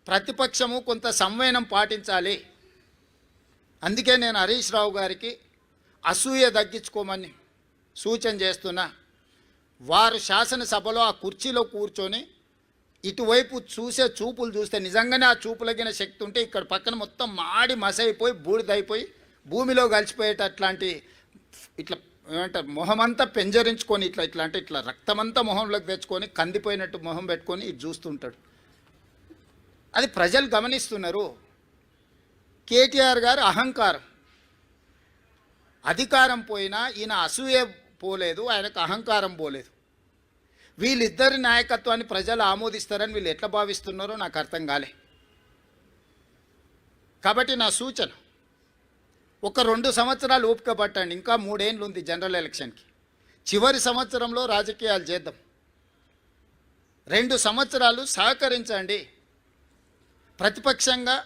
ప్రతిపక్షము కొంత సంవయనం పాటించాలి. అందుకే నేను హరీష్ రావు గారికి అసూయ తగ్గించుకోమని సూచన చేస్తున్నా. వారు శాసనసభలో ఆ కుర్చీలో కూర్చొని ఇటువైపు చూసే చూపులు చూస్తే నిజంగానే ఆ చూపులగిన శక్తి ఉంటే ఇక్కడ పక్కన మొత్తం మాడి మసైపోయి బూడిదైపోయి భూమిలో కలిసిపోయేటట్లాంటి ఇట్లా ఏమంటారు మొహమంతా పెంజరించుకొని ఇట్లా అంటే ఇట్లా రక్తమంతా మొహంలోకి తెచ్చుకొని కందిపోయినట్టు మొహం పెట్టుకొని ఇది చూస్తుంటాడు. అది ప్రజలు గమనిస్తున్నారు. కేటీఆర్ గారు అహంకారం, అధికారం పోయినా ఈయన అసూయ పోలేదు, ఆయనకు అహంకారం పోలేదు. వీళ్ళిద్దరి నాయకత్వాన్ని ప్రజలు ఆమోదిస్తారని వీళ్ళు ఎట్లా భావిస్తున్నారో నాకు అర్థం కాలే. కాబట్టి నా సూచన, ఒక 2 సంవత్సరాలు ఓపిక పట్టండి. ఇంకా 3 ఏళ్ళు ఉంది జనరల్ ఎలక్షన్కి. చివరి సంవత్సరంలో రాజకీయాలు చేద్దాం. 2 సంవత్సరాలు సహకరించండి. ప్రతిపక్షంగా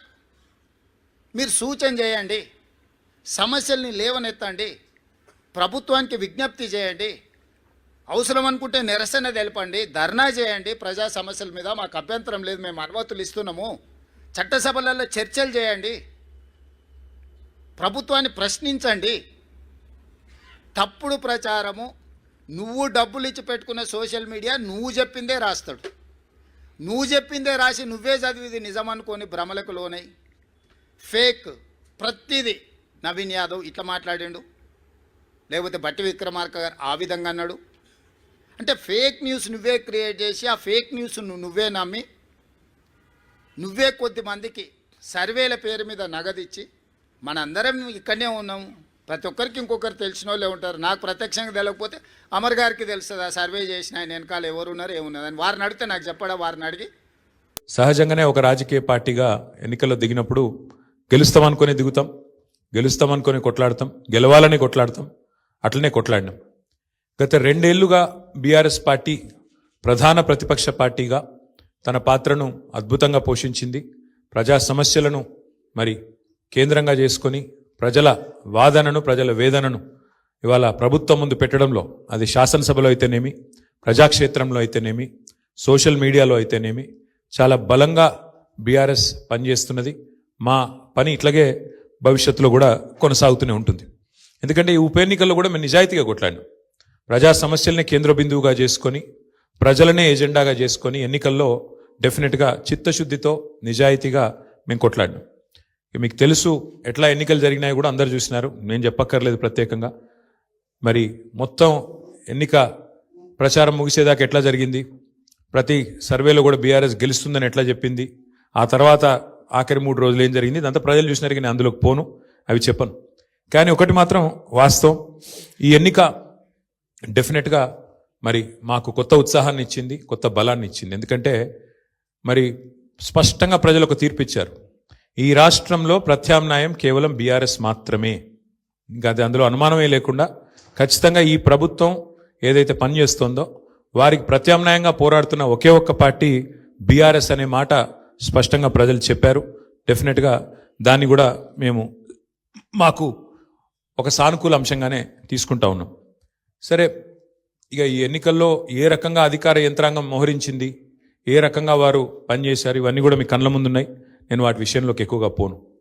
మీరు సూచన చేయండి, సమస్యల్ని లేవనెత్తండి, ప్రభుత్వానికి విజ్ఞప్తి చేయండి, అవసరం అనుకుంటే నిరసన తెలపండి, ధర్నా చేయండి. ప్రజా సమస్యల మీద మాకు అభ్యంతరం లేదు, మేము అనుమతులు ఇస్తున్నాము. చట్టసభలలో చర్చలు చేయండి, ప్రభుత్వాన్ని ప్రశ్నించండి. తప్పుడు ప్రచారము, నువ్వు డబ్బులు ఇచ్చి పెట్టుకున్న సోషల్ మీడియా నువ్వు చెప్పిందే రాస్తాడు. నువ్వు చెప్పిందే రాసి నువ్వే చదివిది నిజం అనుకొని భ్రమలకు లోనై ఫేక్ ప్రతిదీ. నవీన్ యాదవ్ ఇట్లా మాట్లాడిండు, లేకపోతే బట్టి విక్రమార్క గారు ఆ విధంగా అన్నాడు. అంటే ఫేక్ న్యూస్ నువ్వే క్రియేట్ చేసి ఆ ఫేక్ న్యూస్ నువ్వే నమ్మి నువ్వే కొద్దిమందికి సర్వేల పేరు మీద నగదిచ్చి మనందరం ఇక్కడనే ఉన్నాము. ప్రతి ఒక్కరికి ఇంకొకరు తెలిసిన వాళ్ళే ఉంటారు. నాకు ప్రత్యక్షంగా తెలియకపోతే అమర్ గారికి తెలుస్తుంది, ఆ సర్వే చేసిన ఆయన వెనకాల ఎవరు ఉన్నారు ఏమున్నదని. వారిని అడిగితే నాకు చెప్పడా, వారిని అడిగి. సహజంగానే ఒక రాజకీయ పార్టీగా ఎన్నికల్లో దిగినప్పుడు గెలుస్తామనుకొని దిగుతాం, గెలుస్తామనుకొని కొట్లాడతాం, గెలవాలని కొట్లాడతాం. అట్లనే కొట్లాడినాం. గత 2 ఏళ్లుగా బీఆర్ఎస్ పార్టీ ప్రధాన ప్రతిపక్ష పార్టీగా తన పాత్రను అద్భుతంగా పోషించింది. ప్రజా సమస్యలను మరి కేంద్రంగా చేసుకొని ప్రజల వాదనను, ప్రజల వేదనను ఇవాళ ప్రభుత్వం ముందు పెట్టడంలో, అది శాసనసభలో అయితేనేమి, ప్రజాక్షేత్రంలో అయితేనేమి, సోషల్ మీడియాలో అయితేనేమి చాలా బలంగా బీఆర్ఎస్ పనిచేస్తున్నది. మా పని ఇట్లాగే భవిష్యత్తులో కూడా కొనసాగుతూనే ఉంటుంది. ఎందుకంటే ఈ ఉప ఎన్నికల్లో కూడా మేము నిజాయితీగా కొట్లాడినాం. ప్రజా సమస్యల్ని కేంద్ర బిందువుగా చేసుకొని, ప్రజలనే ఎజెండాగా చేసుకొని ఎన్నికల్లో డెఫినెట్గా చిత్తశుద్ధితో నిజాయితీగా మేము కొట్లాడినాం. మీకు తెలుసు ఎట్లా ఎన్నికలు జరిగినాయి కూడా అందరు చూసినారు, నేను చెప్పక్కర్లేదు ప్రత్యేకంగా. మరి మొత్తం ఎన్నిక ప్రచారం ముగిసేదాకా ఎట్లా జరిగింది, ప్రతి సర్వేలో కూడా బీఆర్ఎస్ గెలుస్తుందని ఎట్లా చెప్పింది, ఆ తర్వాత ఆఖరి 3 రోజులు ఏం జరిగింది, ఇదంతా ప్రజలు చూసినారు. నేను అందులోకి పోను, అవి చెప్పను. కానీ ఒకటి మాత్రం వాస్తవం, ఈ ఎన్నిక డెఫినెట్గా మరి మాకు కొత్త ఉత్సాహాన్ని ఇచ్చింది, కొత్త బలాన్ని ఇచ్చింది. ఎందుకంటే మరి స్పష్టంగా ప్రజలు ఒక తీర్పు ఇచ్చారు. ఈ రాష్ట్రంలో ప్రత్యామ్నాయం కేవలం బీఆర్ఎస్ మాత్రమే. ఇంకా అది అందులో అనుమానమే లేకుండా ఖచ్చితంగా ఈ ప్రభుత్వం ఏదైతే పనిచేస్తుందో వారికి ప్రత్యామ్నాయంగా పోరాడుతున్న ఒకే ఒక్క పార్టీ బీఆర్ఎస్ అనే మాట స్పష్టంగా ప్రజలు చెప్పారు. డెఫినెట్గా దాన్ని కూడా మేము మాకు ఒక సానుకూల అంశంగానే తీసుకుంటా ఉన్నాం. సరే, ఇక ఈ ఎన్నికల్లో ఏ రకంగా అధికార యంత్రాంగం మోహరించింది, ఏ రకంగా వారు పనిచేశారు, ఇవన్నీ కూడా మీ కళ్ళ ముందున్నాయి. నేను వాటి విషయంలోకి ఎక్కువగా పోను.